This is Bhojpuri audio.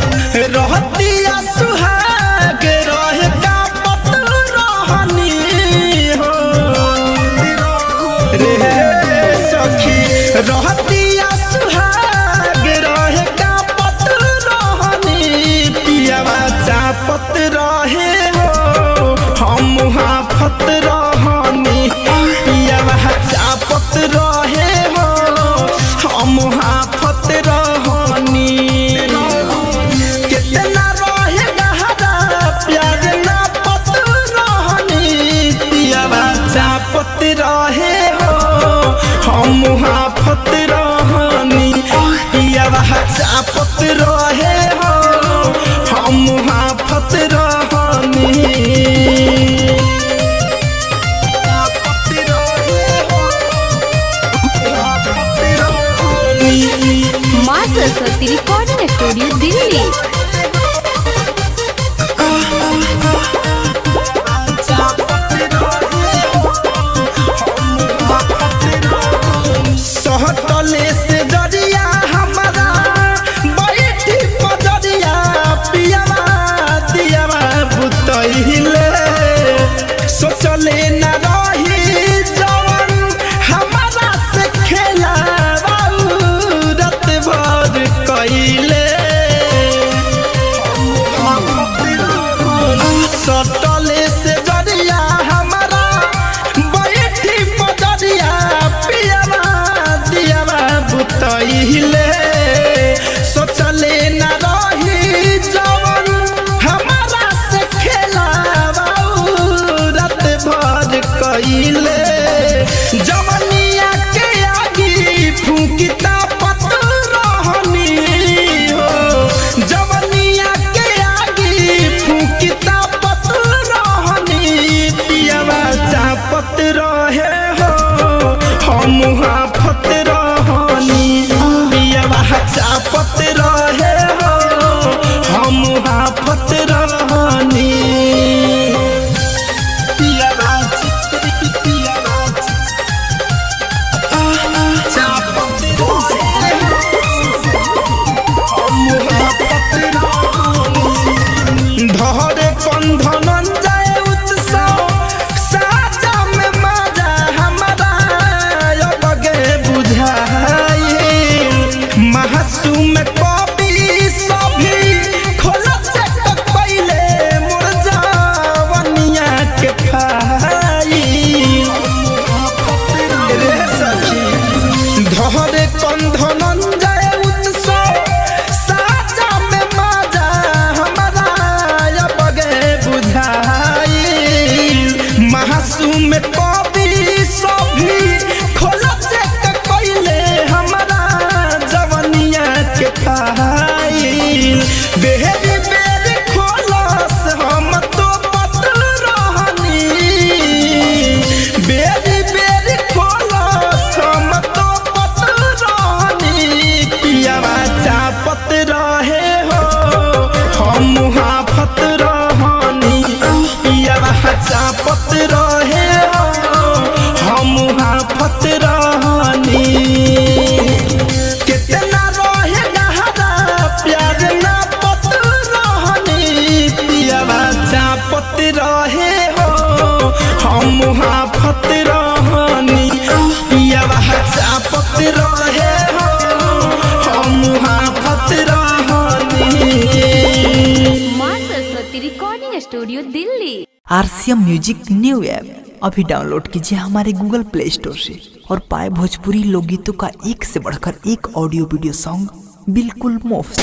रहतिया सुहाग रहे का पत रहनी हो रे सखी रहतिया सुहाग रहे का पत रहनी पियावा चापत रहे हो हम हाफत रहनी पियावा चापत रहे हो हम हाफत रहनी चापत रहे हो हम हाफत रहनी पियावा चापत रहे हो हम हाफत रहनी माँ सरस्वती रिकॉर्डिंग स्टूडियो दिल्ली। सहतले से जरिया हमारा बैठी पजरिया पियावा दियावा बुतहिले सोचले न रही जवन हमारा से खेला रात भर कइले सटले से जरिया हमारा बैठी पजरिया पियावा दियावा बुतहिले सोचले न रही जवन हमारा से खेला रात भर कइले जवनिया के आगी फूकिता पत रहनी हो जवनिया के आगी फूकिता पत रहनी पियावा चापत रहे हो हम हाफत रहनी पियावा चापत रहे हो हम हाफत रहनी पियावा चापत रहे हम हाफत रहनी धरे कंधन जाए उत्सव साजा में मजा हमारा बगे बुझाई महासुम कवि सभी खोलत से पहले मोर जवनिया के खाई रे सखी धरे कंधन जाए उत्सव साजा में मजा हमारा बगे बुझाई महासुम कवि सभी खोलत से पहले हमारा जवनिया के खाई बेहरी बेरी खोलस हम तो पत रहनी बेरी बेरी खोलस हम तो पत रहनी पियावा चापत रहे हो हम हाफत रहनी पियावा चापत रहे हो हम हाफत रहनी कितना रहे गहरा प्यार ना पत रहनी पियावा चापत रहे हो हम हाफत रहनी पियावा चापत रहे हो हम हाफत रहनी। माँ Saraswati recording studio Delhi. RCM music new app अभी डाउनलोड कीजिए हमारे गूगल प्ले स्टोर से और पाए भोजपुरी लोकगीतों का एक से बढ़कर एक ऑडियो वीडियो सॉन्ग बिल्कुल मुफ्त।